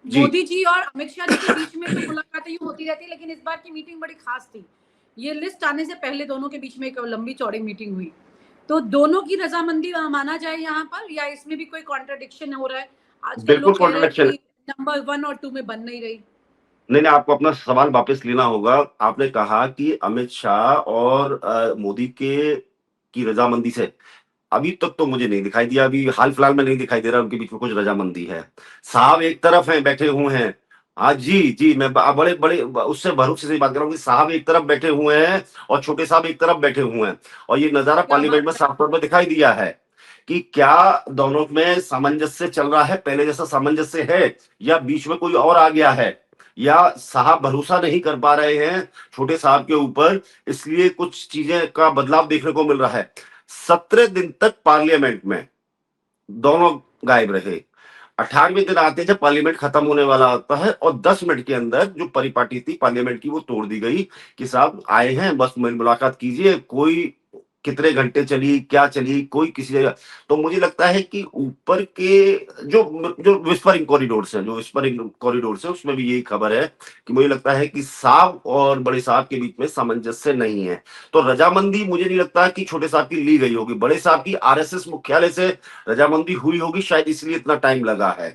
जी मोदी जी और अमित शाह जी के बीच में तो मुलाकातें यूं होती रहती है, लेकिन इस बार की मीटिंग बड़ी खास थी। ये लिस्ट आने से पहले दोनों के बीच में एक लंबी चौड़ी मीटिंग हुई, तो दोनों की रजामंदी माना जाए यहाँ पर, या इसमें भी कोई कॉन्ट्रडिक्शन हो रहा है? आजकल बिल्कुल लोग कह रहे हैं कॉन्ट्रडिक्शन। कि नंबर 1 और 2 में बन नहीं रही। नहीं नहीं, आपको अपना सवाल वापस लेना होगा। आपने कहा कि अमित शाह और मोदी के की रजामंदी से, अभी तक तो मुझे नहीं दिखाई दिया, अभी हाल फिलहाल में नहीं दिखाई दे रहा उनके बीच में कुछ रजामंदी है। साहब एक तरफ हैं, बैठे हुए हैं। हाँ जी जी, मैं बड़े बड़े उससे भरोसे से बात कर रहा हूँ कि साहब एक तरफ बैठे हुए हैं और छोटे साहब एक तरफ बैठे हुए हैं, और ये नजारा क्या पार्लियामेंट में बात है। साफ तौर पर दिखाई दिया है कि क्या दोनों में सामंजस्य चल रहा है, पहले जैसा सामंजस्य है, या बीच में कोई और आ गया है, या साहब भरोसा नहीं कर पा रहे हैं छोटे साहब के ऊपर, इसलिए कुछ चीजें का बदलाव देखने को मिल रहा है। 17 दिन तक पार्लियामेंट में दोनों गायब रहे। 18वें दिन आते हैं जब पार्लियामेंट खत्म होने वाला होता है, और 10 मिनट के अंदर जो परिपाटी थी पार्लियामेंट की वो तोड़ दी गई कि साहब आए हैं, बस मुलाकात कीजिए। कोई कितने घंटे चली, क्या चली, कोई किसी जगह। तो मुझे लगता है कि ऊपर के जो जो विस्परिंग कॉरिडोर्स है, जो विस्परिंग कॉरिडोर्स है, उसमें भी यही खबर है कि मुझे लगता है कि साहब और बड़े साहब के बीच में सामंजस्य नहीं है। तो रजामंदी मुझे नहीं लगता कि छोटे साहब की ली गई होगी, बड़े साहब की आरएसएस मुख्यालय से रजामंदी हुई होगी, शायद इसलिए इतना टाइम लगा है।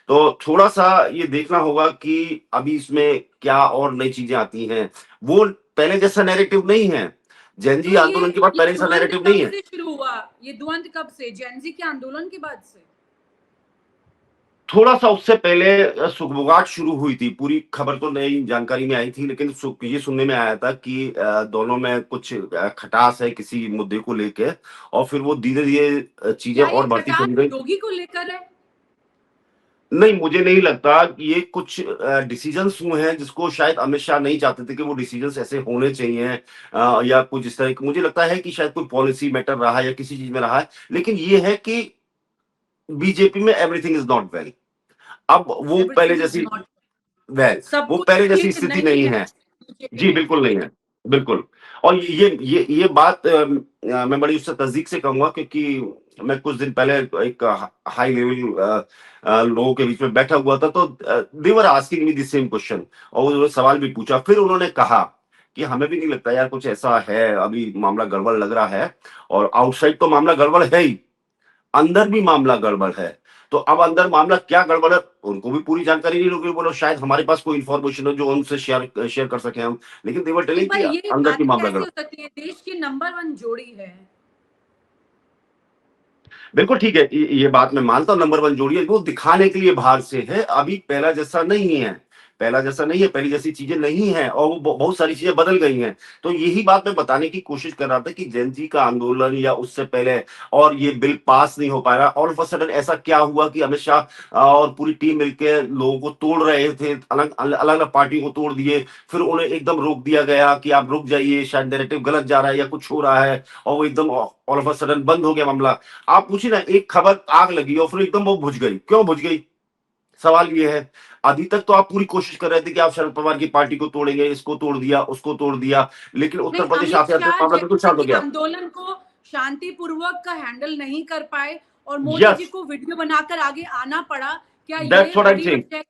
तो थोड़ा सा ये देखना होगा कि अभी इसमें क्या और नई चीजें आती हैं। वो पहले जैसा नैरेटिव नहीं है, जैनजी तो आंदोलन के बाद ये पहले जैसा द्वंद नैरेटिव कब नहीं है। से शुरू हुआ? ये द्वंद कब से? जेनजी के आंदोलन के बाद से? थोड़ा सा उससे पहले सुगबुगाहट शुरू हुई थी, पूरी खबर तो नई जानकारी में आई थी, लेकिन ये सुनने में आया था कि दोनों में कुछ खटास है किसी मुद्दे को लेके, और फिर वो धीरे धीरे चीजें क्या ये और बढ़ती खटास चली गई। योगी को लेकर है? नहीं, मुझे नहीं लगता कि ये कुछ डिसीजंस हुए हैं जिसको शायद अमित शाह नहीं चाहते थे कि वो डिसीजंस ऐसे होने चाहिए, या कुछ इस तरह। मुझे लगता है कि शायद कोई पॉलिसी मैटर रहा है या किसी चीज में रहा है, लेकिन ये है कि बीजेपी में एवरीथिंग इज नॉट वेल। अब वो पहले एवरीथिंग इज जैसी नॉट, वेल, सब वो कुछ पहले जैसी ठीक स्थिति नहीं नहीं है है। बीजेपी जी में। बिल्कुल नहीं है, बिल्कुल। और ये बात मैं बड़ी उससे तस्दीक से कहूंगा, क्योंकि मैं कुछ दिन पहले एक हाई लेवल लोगों के बीच में बैठा हुआ था, तो they were asking me the same question, और उन्होंने सवाल भी पूछा। फिर उन्होंने कहा कि हमें भी नहीं लगता यार कुछ ऐसा है, अभी मामला गड़बड़ लग रहा है, और आउटसाइड तो मामला गड़बड़ है ही, अंदर भी मामला गड़बड़ है। तो अब अंदर मामला क्या गड़बड़ है, उनको भी पूरी जानकारी नहीं होगी। बोलो शायद हमारे पास कोई इंफॉर्मेशन हो जो उनसे शेयर कर सके हम, लेकिन देवर तो टेलिंग पर कि ये अंदर की बात मामला कैसे गड़बड़। हो सकती है? देश की नंबर 1 जोड़ी है। बिल्कुल ठीक है, ये बात मैं मानता हूं, नंबर वन जोड़ी है, वो दिखाने के लिए बाहर से है, अभी पहला जैसा नहीं है। पहला जैसा नहीं है, पहली जैसी चीजें नहीं है, और वो बहुत सारी चीजें बदल गई हैं। तो यही बात मैं बताने की कोशिश कर रहा था कि जेन जी का आंदोलन या उससे पहले, और ये बिल पास नहीं हो पा रहा, ऑल ऑफ अ सडन ऐसा क्या हुआ कि अमित शाह और पूरी टीम मिलकर लोगों को तोड़ रहे थे, अलग अलग अलग पार्टियों को तोड़ दिए। फिर उन्हें एकदम रोक दिया गया कि आप रुक जाइए, शायद नैरेटिव गलत जा रहा है या कुछ हो रहा है, और वो एकदम ऑल ऑफ अ सडन बंद हो गया मामला। आप पूछिए ना, एक खबर आग लगी और फिर एकदम वो बुझ गई, क्यों बुझ गई? सवाल ये है। अभी तक तो आप पूरी कोशिश कर रहे थे कि आप शरद पवार की पार्टी को तोड़ेंगे, इसको तोड़ दिया, उसको तोड़ दिया, लेकिन उत्तर नहीं, प्रदेश अमित आते आते शाह मामला बिल्कुल जेनजी शांत हो के गया। आंदोलन को शांतिपूर्वक का हैंडल नहीं कर पाए और मोदी जी यस, को वीडियो बनाकर आगे आना पड़ा। क्या ये दैट्स व्हाट आई एम बड़ी सेइंग। वजह है?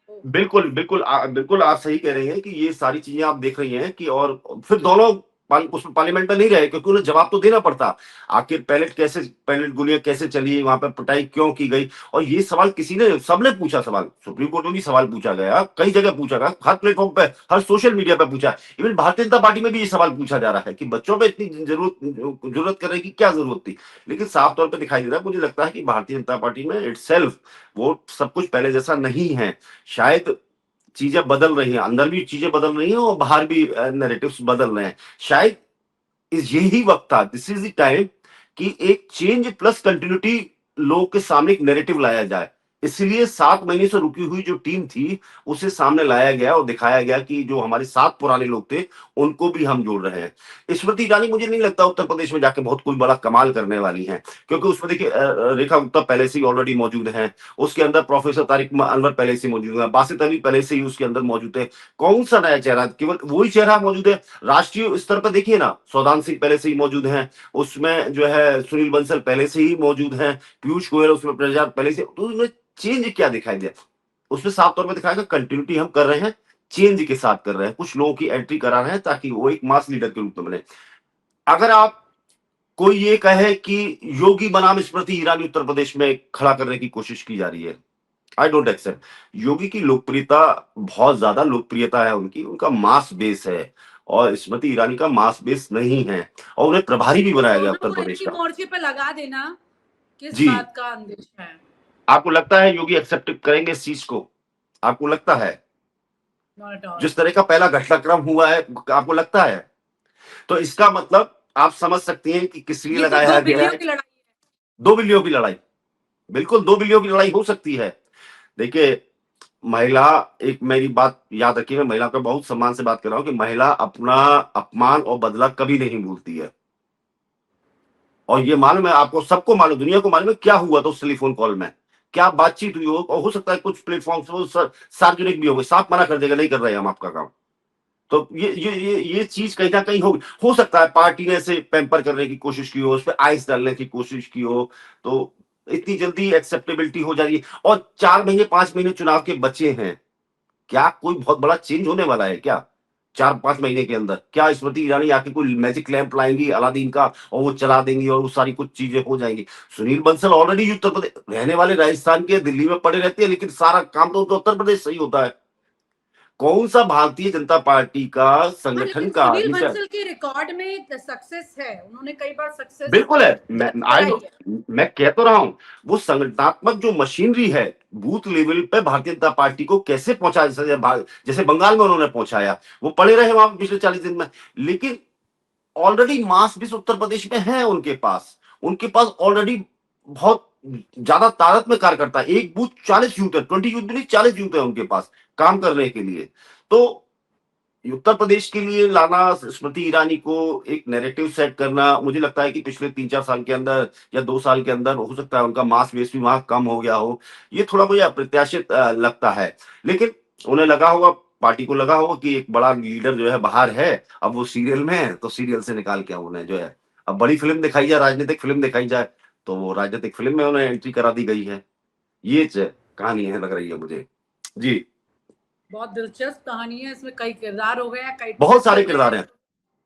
ओ, बिल्कुल बिल्कुल बिल्कुल आप सही कह रही हैं कि ये सारी चीजें आप देख रही हैं कि, और फिर दोनों उसमें पार्लियामेंट में नहीं रहे, क्योंकि उन्हें जवाब तो देना पड़ता। आखिर पैलेट गोलियां कैसे चली, वहां पर पिटाई क्यों की गई, और ये सवाल किसी ने, सबने पूछा सवाल, सुप्रीम कोर्ट में भी सवाल पूछा गया, कई जगह पूछा गया, हर प्लेटफॉर्म पे, हर सोशल मीडिया पे पूछा। इवन भारतीय जनता पार्टी में भी ये सवाल पूछा जा रहा है कि बच्चों पे इतनी जरूरत करने की क्या जरूरत थी। लेकिन साफ तौर पर दिखाई दे रहा है, मुझे लगता है कि भारतीय जनता पार्टी में इटसेल्फ वो सब कुछ पहले जैसा नहीं है। शायद चीजें बदल रही हैं, अंदर भी चीजें बदल रही हैं और बाहर भी नैरेटिव्स बदल रहे हैं। शायद इस यही वक्त था, दिस इज द टाइम कि एक चेंज प्लस कंटिन्यूटी लोगों के सामने एक नैरेटिव लाया जाए। इसलिए 7 महीने से रुकी हुई जो टीम थी उसे सामने लाया गया और दिखाया गया कि जो हमारे 7 पुराने लोग थे उनको भी हम जोड़ रहे हैं। स्मृति ईरानी मुझे नहीं लगता उत्तर प्रदेश में जाके बहुत कोई बड़ा कमाल करने वाली है, क्योंकि उसमें देखिए रेखा गुप्ता पहले से ही ऑलरेडी मौजूद है, उसके अंदर प्रोफेसर तारिक अनवर पहले से मौजूद है, बासित अली पहले से ही उसके अंदर मौजूद है। कौन सा नया चेहरा? केवल वही चेहरा मौजूद है। राष्ट्रीय स्तर पर देखिए ना, सौदान सिंह पहले से ही मौजूद हैं, उसमें जो है सुनील बंसल पहले से ही मौजूद हैं, पीयूष गोयल उसमें प्रचार पहले से, तो उसमें चेंज क्या दिखाई दिया? उसमें साफ तौर पे दिखाया कि कंटिन्यूटी हम कर रहे हैं, चेंज के साथ कर रहे हैं, कुछ लोगों की एंट्री करा रहे हैं ताकि वो एक मास लीडर के रूप में बने। अगर आप कोई ये कहे कि योगी बनाम स्मृति ईरानी उत्तर प्रदेश में खड़ा करने की कोशिश की जा रही है, आई डोंट एक्सेप्ट। योगी की लोकप्रियता, बहुत ज्यादा लोकप्रियता है उनकी, उनका मास बेस है, और स्मृति ईरानी का मास बेस नहीं है, और उन्हें प्रभारी भी बनाया गया उत्तर दोनों को प्रदेश एक ही का। मोर्चे पे लगा देना, किस जी, बात का अंदेशा है? आपको लगता है योगी एक्सेप्ट करेंगे इस चीज को? आपको लगता है? Not at all. जिस तरह का पहला घटनाक्रम हुआ है, आपको लगता है? तो इसका मतलब आप समझ सकती हैं कि किस लिए ये तो लगाया 2 गया बिल्लियों है। की लड़ाई है। 2 बिल्लियों की लड़ाई, बिल्कुल 2 बिल्लियों की लड़ाई हो सकती है। देखिए, महिला, एक मेरी बात याद रखिए, मैं महिला का बहुत सम्मान से बात कर रहा हूं कि महिला अपना अपमान और बदला कभी नहीं भूलती है। और ये मालूम है आपको, सबको मालूम, दुनिया को मालूम है क्या हुआ था उस टेलीफोन कॉल में, क्या बातचीत हुई हो, और हो सकता है कुछ प्लेटफॉर्म वो सार्वजनिक भी हो गई, साफ मना कर देगा, नहीं कर रहे हम आपका काम। तो ये चीज कहीं ना कहीं हो सकता है पार्टी ने ऐसे पैम्पर करने की कोशिश की हो, उस पर आइस डालने की कोशिश की हो, तो इतनी जल्दी एक्सेप्टेबिलिटी हो जा रही है। और 4 महीने 5 महीने चुनाव के बचे हैं, क्या कोई बहुत बड़ा चेंज होने वाला है क्या 4-5 महीने के अंदर? क्या स्मृति ईरानी आके कोई मैजिक लैंप लाएंगी अलादीन का, और वो चला देंगी और वो सारी कुछ चीजें हो जाएंगी? सुनील बंसल ऑलरेडी उत्तर प्रदेश रहने वाले, राजस्थान के, दिल्ली में पड़े रहते हैं, लेकिन सारा काम तो उनका उत्तर प्रदेश से ही होता है। कौन सा भारतीय जनता पार्टी का हाँ, संगठन लेकिन का सुनील आदमी? बंसल के रिकॉर्ड में सक्सेस है, उन्होंने कई बार सक्सेस बिल्कुल है, दर्ज कराई है। मैं कह तो रहा हूं, वो संगठनात्मक जो मशीनरी है, बूथ लेवल पे भारतीय जनता पार्टी को कैसे पहुंचा, जैसे बंगाल में उन्होंने पहुंचाया, वो पड़े रहे वहां पिछले 40 दिन में। लेकिन ऑलरेडी मास भी उत्तर प्रदेश में है उनके पास, ऑलरेडी बहुत ज्यादा तादाद में कार्यकर्ता, एक बूथ 40 यूथ है, 20 यूथ भी नहीं, 40 यूथ है उनके पास काम करने के लिए। तो उत्तर प्रदेश के लिए लाना, स्मृति ईरानी को एक नैरेटिव सेट करना, मुझे लगता है कि पिछले 3-4 साल के अंदर या 2 साल के अंदर हो सकता है उनका मास बेस भी वहां कम हो गया हो। ये थोड़ा मुझे अप्रत्याशित लगता है। लेकिन उन्हें लगा होगा, पार्टी को लगा होगा कि एक बड़ा लीडर जो है बाहर है, अब वो सीरियल में है, तो सीरियल से निकाल के उन्हें जो है अब बड़ी फिल्म दिखाई जाए, राजनीतिक फिल्म दिखाई जाए, तो वो राजनीतिक फिल्म में उन्हें एंट्री करा दी गई है। ये कहानी है, लग रही है मुझे। जी, बहुत दिलचस्प कहानी है, इसमें कई किरदार हो गए हैं, कई बहुत twist सारे हो गए किरदार हैं। हैं।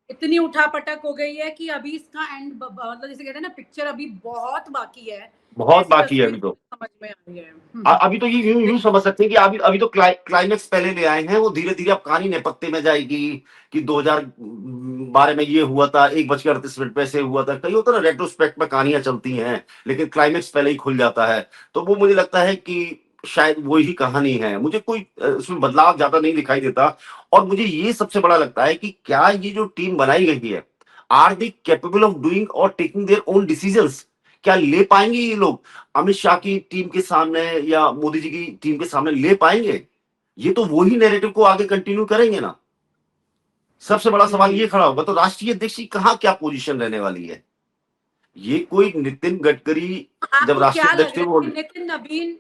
इतनी उठापटक हो गई है कि अभी इसका एंड, मतलब जिसे कहते हैं ना, पिक्चर अभी बहुत बाकी है, बहुत ऐसी बाकी है तस्वीर अभी तो। समझ में आ रही है। अभी तो ये यूं समझ सकते हैं कि अभी तो क्लाइमेक्स पहले ले आए हैं, वो धीरे धीरे अब कहानी नेपथ्य में जाएगी कि 2012 में ये हुआ था, 1:38 पे ऐसे हुआ था, कई होता है ना रेट्रोस्पेक्ट में कहानियां चलती हैं, लेकिन क्लाइमेक्स पहले ही खुल जाता है। तो वो मुझे लगता है कि शायद वही कहानी है, मुझे कोई उसमें बदलाव ज्यादा नहीं दिखाई देता। और मुझे ये सबसे बड़ा लगता है कि क्या ये जो टीम बनाई गई है, are they capable of doing और टेकिंग देयर ओन डिसीजंस? क्या ले पाएंगे ये लोग अमित शाह की टीम के सामने या मोदी जी की टीम के सामने ले पाएंगे? ये तो वही नैरेटिव को आगे कंटिन्यू करेंगे ना। सबसे बड़ा सवाल ये खड़ा होगा, तो राष्ट्रीय अध्यक्ष की कहां क्या पोजीशन रहने वाली है? ये कोई नितिन गडकरी जब आपको राष्ट्रीय क्या अध्यक्ष लग थे रहा वो, है कि नितिन नवीन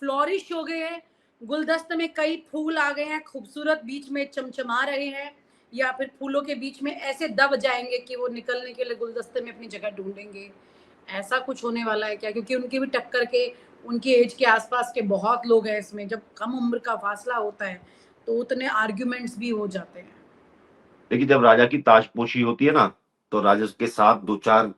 फ्लोरिश हो गए हैं, गुलदस्ते में कई फूल आ गए हैं, खूबसूरत बीच में चमचमा रहे हैं, या फिर फूलों के बीच में ऐसे दब जाएंगे कि वो निकलने के लिए गुलदस्ते में अपनी जगह ढूंढेंगे? ऐसा कुछ होने वाला है क्या? क्योंकि उनकी भी टक्कर के, उनकी एज के आसपास के बहुत लोग हैं इसमें, जब कम उम्र का फासला होता है तो उतने आर्ग्यूमेंट्स भी हो जाते हैं। देखिए जब राजा की ताजपोशी होती है ना, तो राजा के साथ 2-4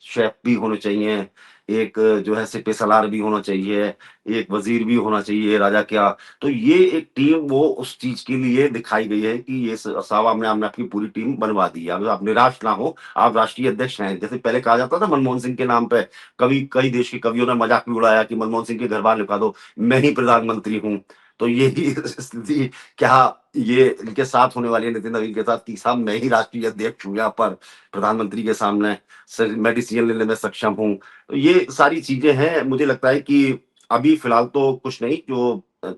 शेफ भी होने चाहिए, एक जो है सिपह सलार भी होना चाहिए, एक वज़ीर भी होना चाहिए राजा क्या। तो ये एक टीम वो उस चीज़ के लिए दिखाई गई है कि ये साहब हमने आपकी पूरी टीम बनवा दी है। अब आप निराश ना हो, आप राष्ट्रीय अध्यक्ष हैं। जैसे पहले कहा जाता था मनमोहन सिंह के नाम पे, कई देश के कवियों ने मज़ाक भी उड़ाया कि मनमोहन सिंह के घर बाहर लिखा दो, मैं ही प्रधानमंत्री हूँ। तो यही स्थिति क्या ये इनके साथ होने वाली है, नितिन नवीन के साथ, कि साहब मैं ही राष्ट्रीय अध्यक्ष हूँ यहाँ पर प्रधानमंत्री के सामने, मैं डिसीजन लेने में सक्षम हूँ। तो ये सारी चीजें हैं, मुझे लगता है कि अभी फिलहाल तो कुछ नहीं, जो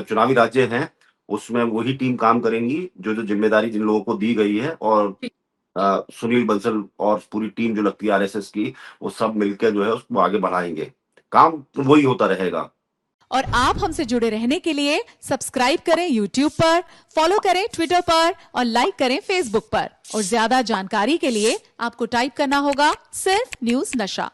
चुनावी राज्य हैं उसमें वही टीम काम करेंगी जो जिम्मेदारी जिन लोगों को दी गई है। और सुनील बंसल और पूरी टीम जो लगती है आरएसएस की, वो सब मिलकर जो है उसको आगे बढ़ाएंगे, काम वही होता रहेगा। और आप हमसे जुड़े रहने के लिए सब्सक्राइब करें YouTube पर, फॉलो करें ट्विटर पर और लाइक करें Facebook पर। और ज्यादा जानकारी के लिए आपको टाइप करना होगा सिर्फ न्यूज नशा।